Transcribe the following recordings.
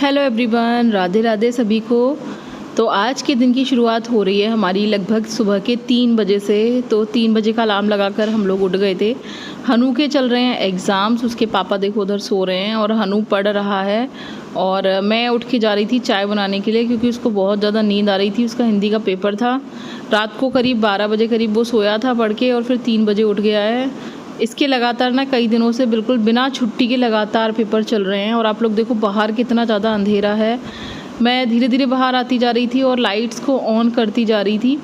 Hello everyone, Radhe Radhe सभी को। तो आज के दिन की शुरुआत हो रही है हमारी लगभग सुबह के 3 बजे से। तो 3 बजे का अलार्म लगाकर हम लोग उठ गए थे। हनु के चल रहे हैं एग्ज़ाम्स, उसके पापा देखो उधर सो रहे हैं और हनु पढ़ रहा है। और मैं उठ के जा रही थी चाय बनाने के लिए क्योंकि उसको बहुत ज़्यादा नींद आ रही थी। उसका हिंदी का पेपर था। रात को करीब 12 बजे करीब वो सोया था पढ़ के और फिर 3 बजे उठ गया है। इसके लगातार ना कई दिनों से बिल्कुल बिना छुट्टी के लगातार पेपर चल रहे हैं। और आप लोग देखो बाहर कितना ज़्यादा अंधेरा है। मैं धीरे धीरे बाहर आती जा रही थी और लाइट्स को ऑन करती जा रही थी।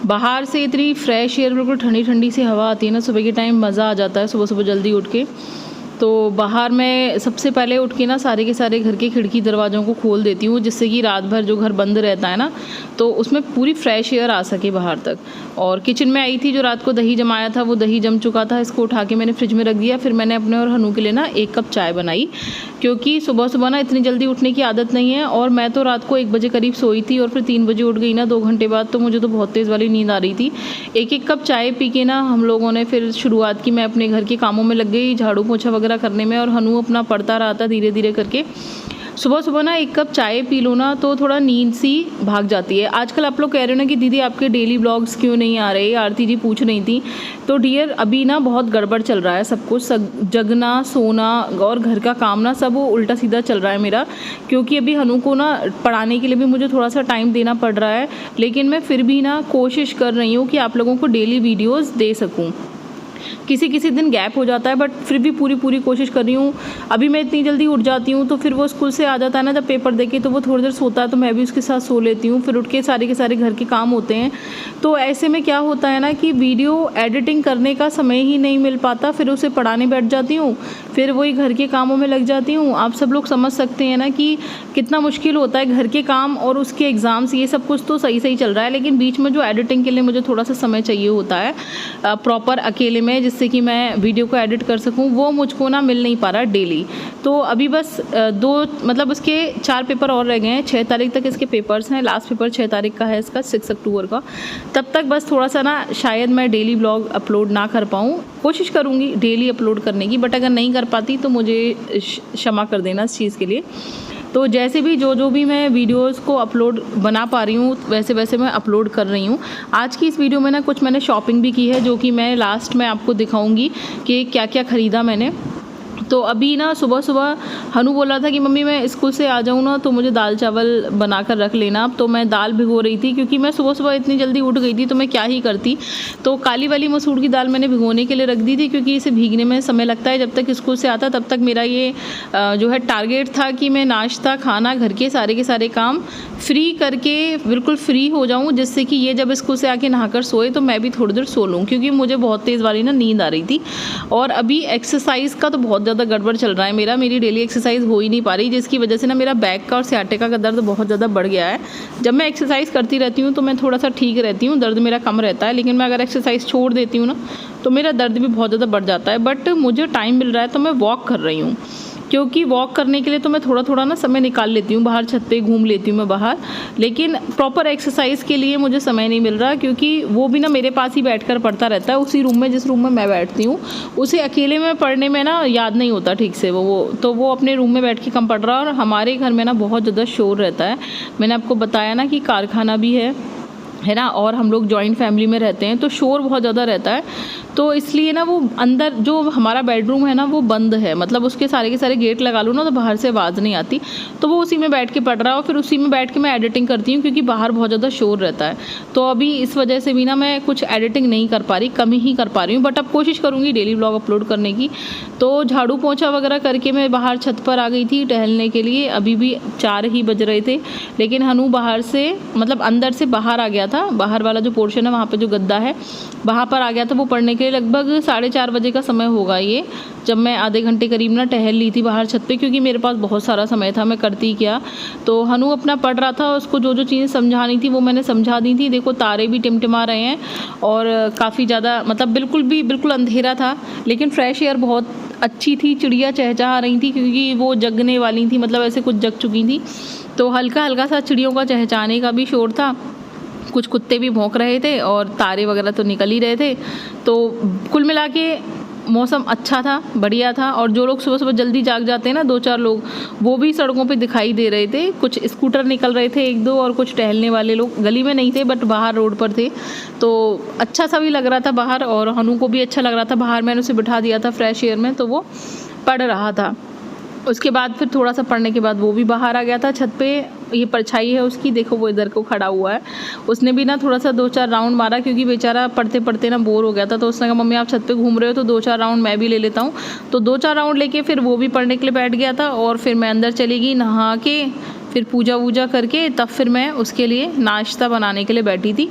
बाहर से इतनी फ्रेश एयर, बिल्कुल ठंडी ठंडी सी हवा आती है ना, सुबह के टाइम मज़ा आ जाता है सुबह सुबह जल्दी उठ के। तो बाहर मैं सबसे पहले उठ के ना सारे के सारे घर के खिड़की दरवाज़ों को खोल देती हूँ, जिससे कि रात भर जो घर बंद रहता है ना तो उसमें पूरी फ्रेश एयर आ सके बाहर तक। और किचन में आई थी, जो रात को दही जमाया था वो दही जम चुका था, इसको उठा के मैंने फ्रिज में रख दिया। फिर मैंने अपने और हनु के लिए ना 1 कप चाय बनाई, क्योंकि सुबह सुबह ना इतनी जल्दी उठने की आदत नहीं है। और मैं तो रात को 1 बजे करीब सोई थी और फिर 3 बजे उठ गई ना 2 घंटे बाद। तो मुझे तो बहुत तेज़ वाली नींद आ रही थी। 1 कप चाय पी के ना हम लोगों ने फिर शुरुआत की। मैं अपने घर के कामों में लग गई, झाड़ू पोछा वगैरह करने में, और हनु अपना पढ़ता रहा था धीरे धीरे करके। सुबह सुबह ना 1 कप चाय पी लो ना तो थोड़ा नींद सी भाग जाती है। आजकल आप लोग कह रहे हो ना कि दीदी आपके डेली ब्लॉग्स क्यों नहीं आ रहे, आरती जी पूछ रही थी। तो डियर अभी ना बहुत गड़बड़ चल रहा है सब कुछ, जगना सोना और घर का काम ना सब उल्टा सीधा चल रहा है मेरा। क्योंकि अभी हनु को ना पढ़ाने के लिए भी मुझे थोड़ा सा टाइम देना पड़ रहा है। लेकिन मैं फिर भी ना कोशिश कर रही हूँ कि आप लोगों को डेली वीडियोज़ दे सकूँ। किसी किसी दिन गैप हो जाता है, बट फिर भी पूरी कोशिश कर रही हूँ। अभी मैं इतनी जल्दी उठ जाती हूँ तो फिर वो स्कूल से आ जाता है ना जब पेपर देके, तो वो थोड़ी देर सोता है तो मैं भी उसके साथ सो लेती हूँ। फिर उठ के सारे घर के काम होते हैं। तो ऐसे में क्या होता है ना कि वीडियो एडिटिंग करने का समय ही नहीं मिल पाता। फिर उसे पढ़ाने बैठ जाती हूँ, फिर वही घर के कामों में लग जाती हूँ। आप सब लोग समझ सकते हैं ना कि कितना मुश्किल होता है घर के काम और उसके एग्ज़ाम्स, ये सब कुछ तो सही चल रहा है, लेकिन बीच में जो एडिटिंग के लिए मुझे थोड़ा सा समय चाहिए होता है प्रॉपर अकेले में, जिससे कि मैं वीडियो को एडिट कर सकूं, वो मुझको ना मिल नहीं पा रहा डेली। तो अभी बस 2 मतलब उसके 4 पेपर और रह गए हैं। 6 तारीख तक इसके पेपर्स हैं। लास्ट पेपर 6 तारीख का है इसका, 6 अक्टूबर का। तब तक बस थोड़ा सा ना शायद मैं डेली ब्लॉग अपलोड ना कर पाऊँ। कोशिश करूँगी डेली अपलोड करने की, बट अगर नहीं कर पाती तो मुझे क्षमा कर देना इस चीज़ के लिए। तो जैसे भी जो भी मैं वीडियोस को अपलोड बना पा रही हूँ वैसे वैसे मैं अपलोड कर रही हूँ। आज की इस वीडियो में ना कुछ मैंने शॉपिंग भी की है, जो कि मैं लास्ट में आपको दिखाऊंगी कि क्या क्या ख़रीदा मैंने। तो अभी ना सुबह सुबह हनु बोला था कि मम्मी मैं स्कूल से आ जाऊँ ना तो मुझे दाल चावल बना कर रख लेना। तो मैं दाल भिगो रही थी, क्योंकि मैं सुबह सुबह इतनी जल्दी उठ गई थी तो मैं क्या ही करती। तो काली वाली मसूर की दाल मैंने भिगोने के लिए रख दी थी, क्योंकि इसे भीगने में समय लगता है। जब तक स्कूल से आता तब तक मेरा ये जो है टारगेट था कि मैं नाश्ता खाना घर के सारे काम फ्री करके बिल्कुल फ्री हो जाऊँ, जिससे कि ये जब स्कूल से आके नहाकर सोए तो मैं भी थोड़ी देर सो लूँ, क्योंकि मुझे बहुत तेज़ वाली ना नींद आ रही थी। और अभी एक्सरसाइज का तो बहुत ज़्यादा गड़बड़ चल रहा है मेरी डेली एक्सरसाइज हो ही नहीं पा रही, जिसकी वजह से ना मेरा बैक का और सियाटिका का दर्द बहुत ज़्यादा बढ़ गया है। जब मैं एक्सरसाइज करती रहती हूँ तो मैं थोड़ा सा ठीक रहती हूँ, दर्द मेरा कम रहता है। लेकिन मैं अगर एक्सरसाइज छोड़ देती हूँ ना तो मेरा दर्द भी बहुत ज़्यादा बढ़ जाता है। बट मुझे टाइम मिल रहा है तो मैं वॉक कर रही हूँ, क्योंकि वॉक करने के लिए तो मैं थोड़ा ना समय निकाल लेती हूँ, बाहर छत पे घूम लेती हूँ मैं बाहर। लेकिन प्रॉपर एक्सरसाइज के लिए मुझे समय नहीं मिल रहा, क्योंकि वो भी ना मेरे पास ही बैठकर पढ़ता रहता है, उसी रूम में जिस रूम में मैं बैठती हूँ। उसे अकेले में पढ़ने में ना याद नहीं होता ठीक से। वो अपने रूम में बैठ के कम पढ़ रहा है। और हमारे घर में ना बहुत ज़्यादा शोर रहता है। मैंने आपको बताया ना कि कारखाना भी है ना, और हम लोग जॉइंट फैमिली में रहते हैं, तो शोर बहुत ज़्यादा रहता है। तो इसलिए ना वो अंदर जो हमारा बेडरूम है ना वो बंद है, मतलब उसके सारे के सारे गेट लगा लूँ ना तो बाहर से आवाज़ नहीं आती। तो वो उसी में बैठ के पढ़ रहा है और फिर उसी में बैठ के मैं एडिटिंग करती हूँ, क्योंकि बाहर बहुत ज़्यादा शोर रहता है। तो अभी इस वजह से भी ना मैं कुछ एडिटिंग नहीं कर पा रही, कम ही कर पा रही हूँ। बट अब कोशिश करूँगी डेली ब्लॉग अपलोड करने की। तो झाड़ू पोछा वगैरह करके मैं बाहर छत पर आ गई थी टहलने के लिए। अभी भी 4 ही बज रहे थे, लेकिन हनु बाहर से मतलब अंदर से बाहर आ गया था। बाहर वाला जो पोर्शन है वहाँ पे जो गद्दा है वहाँ पर आ गया था वो पढ़ने के लिए। लगभग 4:30 बजे का समय होगा ये, जब मैं आधे घंटे करीब ना टहल ली थी बाहर छत पे, क्योंकि मेरे पास बहुत सारा समय था, मैं करती क्या। तो हनु अपना पढ़ रहा था, उसको जो चीज़ें समझानी थी वो मैंने समझा दी थी। देखो तारे भी टिमटिमा रहे हैं और काफ़ी ज़्यादा मतलब बिल्कुल अंधेरा था, लेकिन फ्रेश एयर बहुत अच्छी थी। चिड़िया चहचहा रही थी, क्योंकि वो जगने वाली थी, मतलब ऐसे कुछ जग चुकी थी। तो हल्का सा चिड़ियों का चहचहाने का भी शोर था। कुछ कुत्ते भी भौंक रहे थे और तारे वगैरह तो निकल ही रहे थे। तो कुल मिला के मौसम अच्छा था, बढ़िया था। और जो लोग सुबह सुबह जल्दी जाग जाते हैं ना, 2-4 लोग, वो भी सड़कों पे दिखाई दे रहे थे। कुछ स्कूटर निकल रहे थे 1-2, और कुछ टहलने वाले लोग गली में नहीं थे बट बाहर रोड पर थे। तो अच्छा सा भी लग रहा था बाहर, और हनु को भी अच्छा लग रहा था बाहर। मैंने उसे बिठा दिया था फ्रेश एयर में, तो वो पढ़ रहा था। उसके बाद फिर थोड़ा सा पढ़ने के बाद वो भी बाहर आ गया था छत पे। ये परछाई है उसकी, देखो वो इधर को खड़ा हुआ है। उसने भी ना थोड़ा सा 2-4 राउंड मारा, क्योंकि बेचारा पढ़ते पढ़ते ना बोर हो गया था। तो उसने कहा मम्मी आप छत पे घूम रहे हो तो 2-4 राउंड मैं भी ले लेता हूँ। तो 2-4 राउंड लेके फिर वो भी पढ़ने के लिए बैठ गया था। और फिर मैं अंदर चली गई नहा के, फिर पूजा वूजा करके तब फिर मैं उसके लिए नाश्ता बनाने के लिए बैठी थी।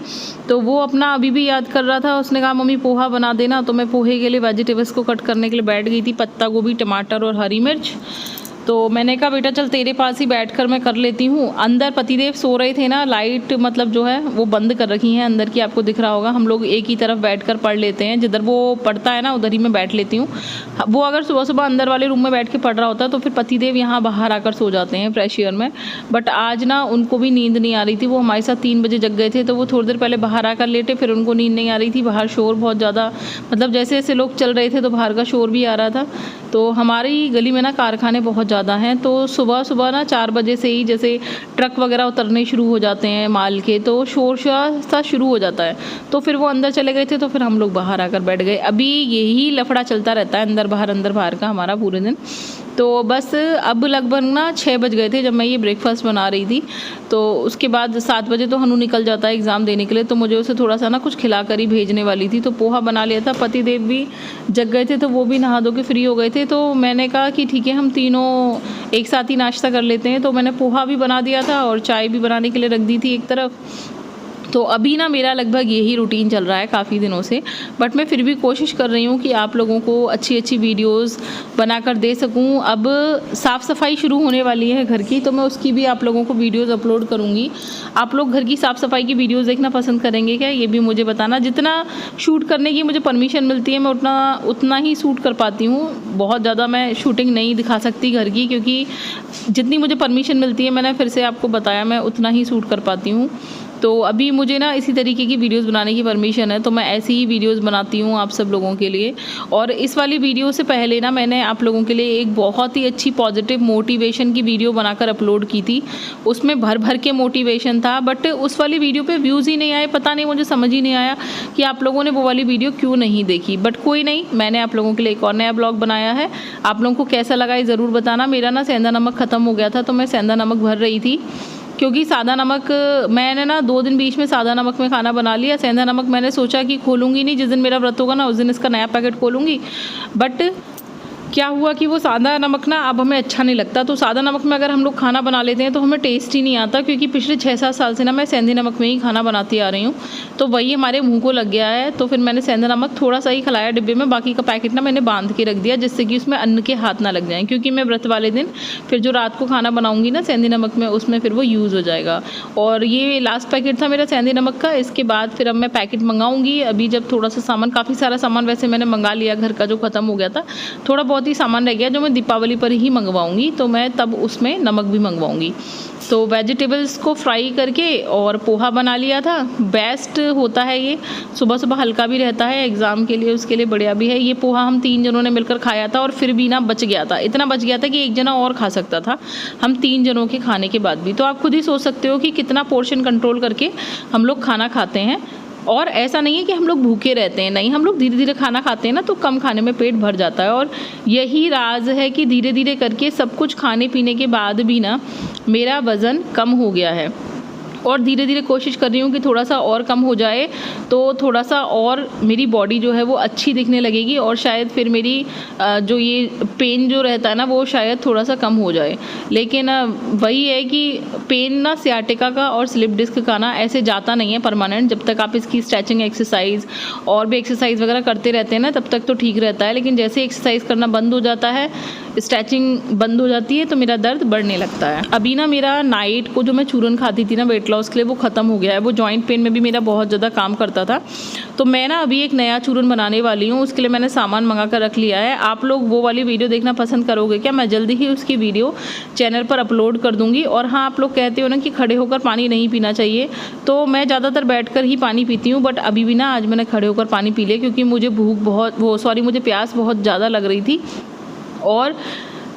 तो वो अपना अभी भी याद कर रहा था। उसने कहा मम्मी पोहा बना देना। तो मैं पोहे के लिए वेजिटेबल्स को कट करने के लिए बैठ गई थी, पत्ता गोभी, टमाटर और हरी मिर्च। तो मैंने कहा बेटा चल तेरे पास ही बैठकर मैं कर लेती हूँ। अंदर पतिदेव सो रहे थे ना, लाइट मतलब जो है वो बंद कर रखी है अंदर की, आपको दिख रहा होगा। हम लोग एक ही तरफ बैठकर पढ़ लेते हैं, जिधर वो पढ़ता है ना उधर ही मैं बैठ लेती हूँ। वो अगर सुबह सुबह अंदर वाले रूम में बैठ के पढ़ रहा होता तो फिर पतिदेव यहाँ बाहर आकर सो जाते हैं फ्रेश एयर में। बट आज ना उनको भी नींद नहीं आ रही थी। वो हमारे साथ 3 बजे जग गए थे, तो वो थोड़ी देर पहले बाहर आकर लेटे, फिर उनको नींद नहीं आ रही थी। बाहर शोर बहुत ज़्यादा, मतलब जैसे जैसे लोग चल रहे थे तो बाहर का शोर भी आ रहा था। तो हमारी गली में ना कारखाने बहुत ज़्यादा हैं, तो सुबह सुबह ना 4 बजे से ही जैसे ट्रक वगैरह उतरने शुरू हो जाते हैं माल के, तो शोर सा शुरू हो जाता है। तो फिर वो अंदर चले गए थे, तो फिर हम लोग बाहर आकर बैठ गए। अभी यही लफड़ा चलता रहता है अंदर बाहर का हमारा पूरे दिन। तो बस अब लगभग ना 6 बज गए थे जब मैं ये ब्रेकफास्ट बना रही थी। तो उसके बाद 7 बजे तो हनु निकल जाता है एग्ज़ाम देने के लिए, तो मुझे उसे थोड़ा सा ना कुछ खिला कर ही भेजने वाली थी। तो पोहा बना लिया था। पतिदेव भी जग गए थे, तो वो भी नहा धो के फ्री हो गए थे। तो मैंने कहा कि ठीक है हम तीनों एक साथ ही नाश्ता कर लेते हैं। तो मैंने पोहा भी बना दिया था और चाय भी बनाने के लिए रख दी थी एक तरफ। तो अभी ना मेरा लगभग यही रूटीन चल रहा है काफ़ी दिनों से। बट मैं फिर भी कोशिश कर रही हूँ कि आप लोगों को अच्छी अच्छी वीडियोस बनाकर दे सकूँ। अब साफ़ सफाई शुरू होने वाली है घर की, तो मैं उसकी भी आप लोगों को वीडियोस अपलोड करूँगी। आप लोग घर की साफ़ सफाई की वीडियोस देखना पसंद करेंगे क्या, ये भी मुझे बताना। जितना शूट करने की मुझे परमिशन मिलती है मैं उतना ही शूट कर पाती हूँ। बहुत ज़्यादा मैं शूटिंग नहीं दिखा सकती घर की, क्योंकि जितनी मुझे परमिशन मिलती है, मैंने फिर से आपको बताया, मैं उतना ही शूट कर पाती हूँ। तो अभी मुझे ना इसी तरीके की वीडियोस बनाने की परमिशन है, तो मैं ऐसी ही वीडियोस बनाती हूँ आप सब लोगों के लिए। और इस वाली वीडियो से पहले ना मैंने आप लोगों के लिए एक बहुत ही अच्छी पॉजिटिव मोटिवेशन की वीडियो बनाकर अपलोड की थी। उसमें भर भर के मोटिवेशन था, बट उस वाली वीडियो पे व्यूज़ ही नहीं आए। पता नहीं, मुझे समझ ही नहीं आया कि आप लोगों ने वो वाली वीडियो क्यों नहीं देखी। बट कोई नहीं, मैंने आप लोगों के लिए एक और नया ब्लॉग बनाया है। आप लोगों को कैसा लगा ये ज़रूर बताना। मेरा ना सेंधा नमक ख़त्म हो गया था, तो मैं सेंधा नमक भर रही थी, क्योंकि सादा नमक मैंने ना 2 दिन बीच में सादा नमक में खाना बना लिया। सेंधा नमक मैंने सोचा कि खोलूँगी नहीं, जिस दिन मेरा व्रत होगा ना उस दिन इसका नया पैकेट खोलूँगी। बट क्या हुआ कि वो सादा नमक ना अब हमें अच्छा नहीं लगता। तो सादा नमक में अगर हम लोग खाना बना लेते हैं तो हमें टेस्ट ही नहीं आता, क्योंकि पिछले 6-7 साल से ना मैं सेंधे नमक में ही खाना बनाती आ रही हूँ। तो वही हमारे मुंह को लग गया है। तो फिर मैंने सेंधा नमक थोड़ा सा ही खिलाया डिब्बे में, बाकी का पैकेट ना मैंने बांध के रख दिया, जिससे कि उसमें अन्न के हाथ ना लग जाएँ। क्योंकि मैं व्रत वाले दिन फिर जो रात को खाना बनाऊँगी ना सेंधे नमक में, उसमें फिर वो यूज़ हो जाएगा। और ये लास्ट पैकेट था मेरा सेंधे नमक का। इसके बाद फिर अब मैं पैकेट मंगाऊँगी। अभी जब थोड़ा सा सामान, काफ़ी सारा सामान वैसे मैंने मंगा लिया घर का, जो ख़त्म हो गया था। थोड़ा बहुत ही सामान रह गया जो मैं दीपावली पर ही मंगवाऊंगी, तो मैं तब उसमें नमक भी मंगवाऊंगी। तो वेजिटेबल्स को फ्राई करके और पोहा बना लिया था। बेस्ट होता है ये, सुबह सुबह हल्का भी रहता है एग्ज़ाम के लिए, उसके लिए बढ़िया भी है। ये पोहा हम 3 जनों ने मिलकर खाया था, और फिर भी ना बच गया था। इतना बच गया था कि एक जना और खा सकता था, हम 3 जनों के खाने के बाद भी। तो आप खुद ही सोच सकते हो कि कितना पोर्शन कंट्रोल करके हम लोग खाना खाते हैं। और ऐसा नहीं है कि हम लोग भूखे रहते हैं, नहीं, हम लोग धीरे धीरे खाना खाते हैं ना, तो कम खाने में पेट भर जाता है। और यही राज है कि धीरे धीरे करके सब कुछ खाने पीने के बाद भी ना मेरा वज़न कम हो गया है। और धीरे धीरे कोशिश कर रही हूँ कि थोड़ा सा और कम हो जाए, तो थोड़ा सा और मेरी बॉडी जो है वो अच्छी दिखने लगेगी। और शायद फिर मेरी जो ये पेन जो रहता है ना, वो शायद थोड़ा सा कम हो जाए। लेकिन वही है कि पेन ना सियाटिका का और स्लिप डिस्क का ना ऐसे जाता नहीं है परमानेंट। जब तक आप इसकी स्ट्रेचिंग एक्सरसाइज और भी एक्सरसाइज वगैरह करते रहते हैं ना, तब तक तो ठीक रहता है। लेकिन जैसे एक्सरसाइज करना बंद हो जाता है स्ट्रेचिंग बंद हो जाती है तो मेरा दर्द बढ़ने लगता है। अभी ना मेरा नाइट को जो मैं चूरन खाती थी ना वेट लॉस के लिए, वो ख़त्म हो गया है। वो जॉइंट पेन में भी मेरा बहुत ज़्यादा काम करता था, तो मैं ना अभी एक नया चूरन बनाने वाली हूँ। उसके लिए मैंने सामान मंगा कर रख लिया है। आप लोग वो वाली वीडियो देखना पसंद करोगे क्या? मैं जल्दी ही उसकी वीडियो चैनल पर अपलोड कर दूँगी। और हाँ, आप लोग कहते हो ना कि खड़े होकर पानी नहीं पीना चाहिए, तो मैं ज़्यादातर बैठकर ही पानी पीती हूँ। बट अभी भी ना आज मैंने खड़े होकर पानी पी लिया, क्योंकि मुझे मुझे प्यास बहुत ज़्यादा लग रही थी। और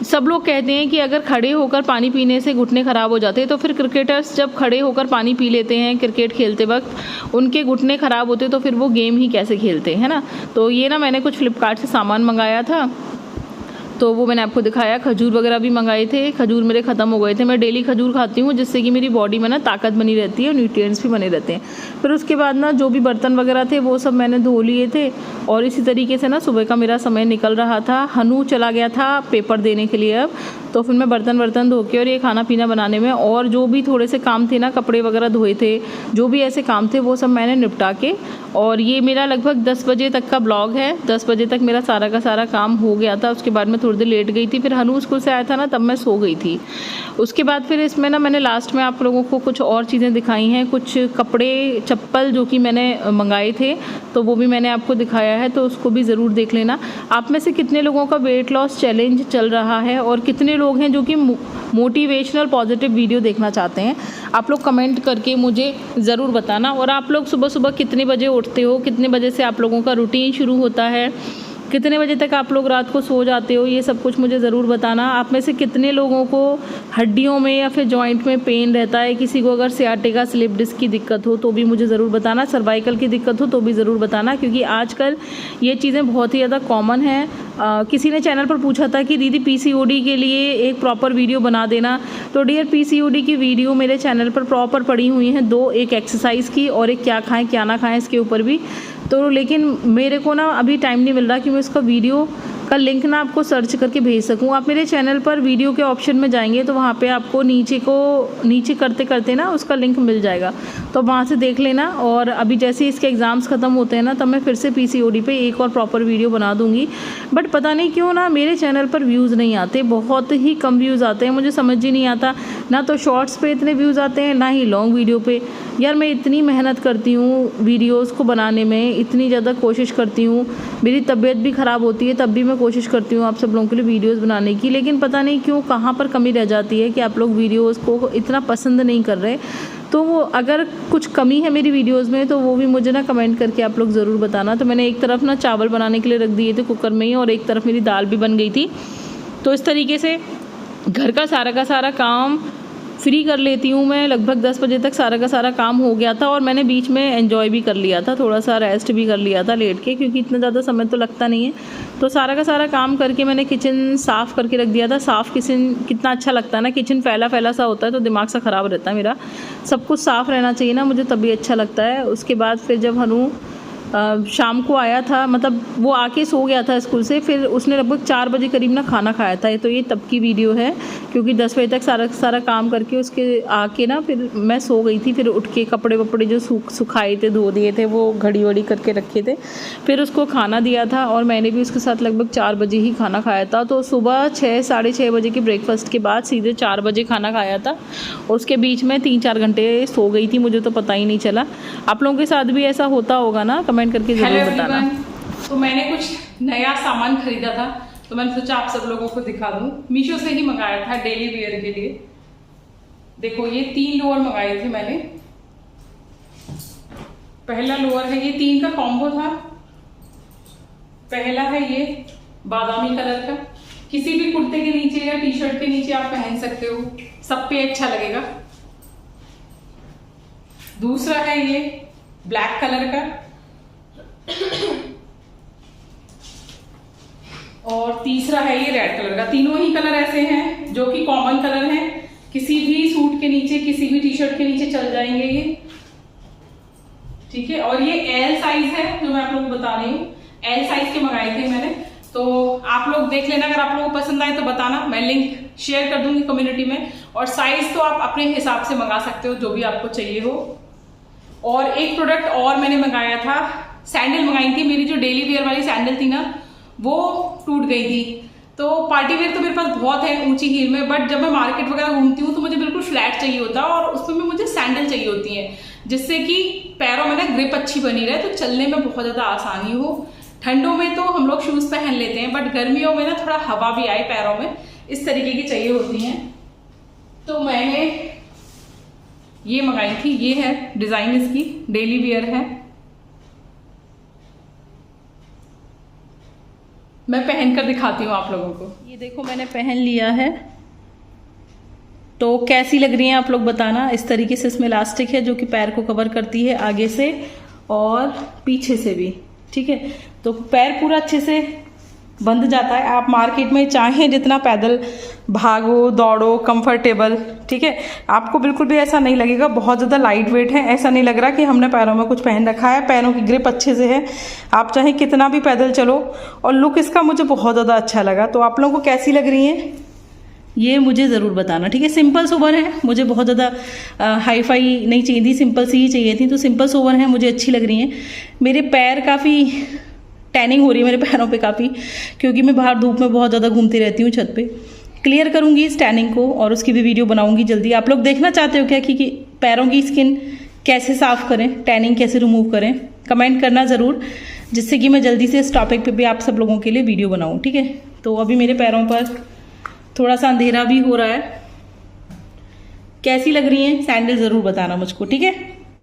सब लोग कहते हैं कि अगर खड़े होकर पानी पीने से घुटने ख़राब हो जाते हैं, तो फिर क्रिकेटर्स जब खड़े होकर पानी पी लेते हैं क्रिकेट खेलते वक्त, उनके घुटने ख़राब होते तो फिर वो गेम ही कैसे खेलते हैं ना। तो ये ना मैंने कुछ फ्लिपकार्ट से सामान मंगाया था, तो वो मैंने आपको दिखाया। खजूर वगैरह भी मंगाए थे, खजूर मेरे ख़त्म हो गए थे। मैं डेली खजूर खाती हूँ, जिससे कि मेरी बॉडी में ना ताकत बनी रहती है और न्यूट्रिएंट्स भी बने रहते हैं। फिर उसके बाद ना जो भी बर्तन वगैरह थे वो सब मैंने धो लिए थे। और इसी तरीके से ना सुबह का मेरा समय निकल रहा था। हनु चला गया था पेपर देने के लिए अब, तो फिर मैं बर्तन धो के और ये खाना पीना बनाने में और जो भी थोड़े से काम थे ना, कपड़े वगैरह धोए थे, जो भी ऐसे काम थे वो सब मैंने निपटा के, और ये मेरा लगभग 10 बजे तक का ब्लॉग है। 10 बजे तक मेरा सारा का सारा काम हो गया था। उसके बाद मैं थोड़ी देर लेट गई थी, फिर हनु स्कूल से आया था ना, तब मैं सो गई थी। उसके बाद फिर इसमें ना मैंने लास्ट में आप लोगों को कुछ और चीज़ें दिखाई हैं, कुछ कपड़े चप्पल जो कि मैंने मंगाए थे, तो वो भी मैंने आपको दिखाया है, तो उसको भी ज़रूर देख लेना। आप में से कितने लोगों का वेट लॉस चैलेंज चल रहा है और कितने लोग हैं जो कि मोटिवेशनल पॉजिटिव वीडियो देखना चाहते हैं, आप लोग कमेंट करके मुझे ज़रूर बताना। और आप लोग सुबह सुबह कितने बजे उठते हो, कितने बजे से आप लोगों का रूटीन शुरू होता है, कितने बजे तक आप लोग रात को सो जाते हो, ये सब कुछ मुझे ज़रूर बताना। आप में से कितने लोगों को हड्डियों में या फिर जॉइंट में पेन रहता है, किसी को अगर सियाटिका स्लिप डिस्क की दिक्कत हो तो भी मुझे ज़रूर बताना, सर्वाइकल की दिक्कत हो तो भी ज़रूर बताना, क्योंकि आजकल ये चीज़ें बहुत ही ज़्यादा कॉमन है। किसी ने चैनल पर पूछा था कि दीदी पीसीओडी के लिए एक प्रॉपर वीडियो बना देना, तो डियर पीसीओडी की वीडियो मेरे चैनल पर प्रॉपर पड़ी हुई हैं, 2, एक एक्सरसाइज की और एक क्या खाएं क्या ना खाएं इसके ऊपर भी। तो लेकिन मेरे को ना अभी टाइम नहीं मिल रहा कि मैं इसका वीडियो का लिंक ना आपको सर्च करके भेज सकूं। आप मेरे चैनल पर वीडियो के ऑप्शन में जाएंगे तो वहाँ पे आपको नीचे करते करते ना उसका लिंक मिल जाएगा, तो वहाँ से देख लेना। और अभी जैसे इसके एग्ज़ाम्स ख़त्म होते हैं ना, तब मैं फिर से पीसीओडी पे एक और प्रॉपर वीडियो बना दूँगी। बट पता नहीं क्यों ना मेरे चैनल पर व्यूज़ नहीं आते, बहुत ही कम व्यूज़ आते हैं। मुझे समझ ही नहीं आता, ना तो शॉर्ट्स पे इतने व्यूज़ आते हैं, ना ही लॉन्ग वीडियो पे। यार मैं इतनी मेहनत करती हूँ वीडियोज़ को बनाने में, इतनी ज़्यादा कोशिश करती हूँ, मेरी तबीयत भी ख़राब होती है तब भी मैं कोशिश करती हूँ आप सब लोगों के लिए वीडियोज़ बनाने की, लेकिन पता नहीं क्यों कहाँ पर कमी रह जाती है कि आप लोग वीडियोज़ को इतना पसंद नहीं कर रहे। तो वो अगर कुछ कमी है मेरी वीडियोज़ में तो वो भी मुझे ना कमेंट करके आप लोग ज़रूर बताना। तो मैंने एक तरफ ना चावल बनाने के लिए रख दिए थे कुकर में ही, और एक तरफ मेरी दाल भी बन गई थी। तो इस तरीके से घर का सारा काम फ्री कर लेती हूँ मैं। लगभग 10 बजे तक सारा का सारा काम हो गया था, और मैंने बीच में एंजॉय भी कर लिया था, थोड़ा सा रेस्ट भी कर लिया था लेट के, क्योंकि इतना ज़्यादा समय तो लगता नहीं है। तो सारा का सारा काम करके मैंने किचन साफ़ करके रख दिया था। साफ़ किचन कितना अच्छा लगता है ना, किचन फैला सा होता है तो दिमाग सा ख़राब रहता है मेरा। सब कुछ साफ़ रहना चाहिए ना, मुझे तभी अच्छा लगता है। उसके बाद फिर जब हनु शाम को आया था, मतलब वो आके सो गया था स्कूल से, फिर उसने लगभग 4 बजे करीब ना खाना खाया था। तो ये तब की वीडियो है, क्योंकि 10 बजे तक सारा काम करके उसके आके ना फिर मैं सो गई थी। फिर उठ के कपड़े वपड़े जो सुखाए थे, धो दिए थे, वो घड़ी वड़ी करके रखे थे, फिर उसको खाना दिया था, और मैंने भी उसके साथ लगभग 4 बजे ही खाना खाया था। तो सुबह 6 साढ़े 6 बजे के ब्रेकफास्ट के बाद सीधे 4 बजे खाना खाया था। उसके बीच में 3-4 घंटे सो गई थी, मुझे तो पता ही नहीं चला। आप लोगों के साथ भी ऐसा होता होगा ना, कमेंट करके जरूर बताना। तो मैंने कुछ नया सामान खरीदा था, तो मैंने सोचा आप सब लोगों को दिखा दूं। मीशो से ही मंगाया था डेली वेयर के लिए। देखो ये 3 लोअर मंगाए थे मैंने। पहला लोअर है, ये 3 का कॉम्बो था। पहला है ये बादामी कलर का, किसी भी कुर्ते के नीचे या टी शर्ट के नीचे आप पहन सकते हो, सब पे अच्छा लगेगा। दूसरा है ये ब्लैक कलर का, और तीसरा है ये रेड कलर का। तीनों ही कलर ऐसे हैं जो कि कॉमन कलर हैं, किसी भी सूट के नीचे, किसी भी टी शर्ट के नीचे चल जाएंगे ये, ठीक है। और ये एल साइज है जो मैं आप लोगों को बता रही हूँ, एल साइज के मंगाए थे मैंने। तो आप लोग देख लेना, अगर आप लोगों को पसंद आए तो बताना, मैं लिंक शेयर कर दूंगी कम्युनिटी में। और साइज तो आप अपने हिसाब से मंगा सकते हो, जो भी आपको चाहिए हो। और एक प्रोडक्ट और मैंने मंगाया था, सैंडल मंगाई थी। मेरी जो डेली वेयर वाली सैंडल थी ना, वो टूट गई थी, तो पार्टी वेयर तो मेरे पास बहुत है ऊंची हील में, बट जब मैं मार्केट वगैरह घूमती हूँ तो मुझे बिल्कुल फ्लैट चाहिए होता है और उसमें भी मुझे सैंडल चाहिए होती है, जिससे कि पैरों में ना ग्रिप अच्छी बनी रहे, तो चलने में बहुत ज़्यादा आसानी हो। ठंडों में तो हम लोग शूज़ पहन लेते हैं, बट गर्मियों में ना थोड़ा हवा भी आए पैरों में, इस तरीके की चाहिए होती हैं। तो मैंने ये मंगाई थी, ये है डिज़ाइन इसकी, डेली वेयर है। मैं पहन कर दिखाती हूँ आप लोगों को। ये देखो मैंने पहन लिया है, तो कैसी लग रही है आप लोग बताना। इस तरीके से इसमें इलास्टिक है जो कि पैर को कवर करती है आगे से और पीछे से भी, ठीक है। तो पैर पूरा अच्छे से बंध जाता है। आप मार्केट में चाहें जितना पैदल भागो दौड़ो कंफर्टेबल, ठीक है, आपको बिल्कुल भी ऐसा नहीं लगेगा। बहुत ज़्यादा लाइट वेट है, ऐसा नहीं लग रहा कि हमने पैरों में कुछ पहन रखा है। पैरों की ग्रिप अच्छे से है, आप चाहे कितना भी पैदल चलो। और लुक इसका मुझे बहुत ज़्यादा अच्छा लगा। तो आप लोगों को कैसी लग रही है ये मुझे ज़रूर बताना, ठीक है। सिंपल सोबर है, मुझे बहुत ज़्यादा हाई फाई नहीं चाहिए थी, सिंपल सी ही चाहिए थी। तो सिंपल सोबर है, मुझे अच्छी लग रही हैं। मेरे पैर काफ़ी टैनिंग हो रही है मेरे पैरों पे काफ़ी, क्योंकि मैं बाहर धूप में बहुत ज़्यादा घूमती रहती हूँ छत पे। क्लियर करूँगी इस टैनिंग को और उसकी भी वीडियो बनाऊँगी जल्दी। आप लोग देखना चाहते हो क्या कि पैरों की स्किन कैसे साफ़ करें, टैनिंग कैसे रिमूव करें, कमेंट करना ज़रूर, जिससे कि मैं जल्दी से इस टॉपिक पे भी आप सब लोगों के लिए वीडियो बनाऊँ, ठीक है। तो अभी मेरे पैरों पर थोड़ा सा अंधेरा भी हो रहा है। कैसी लग रही हैं सैंडल ज़रूर बताना मुझको, ठीक है।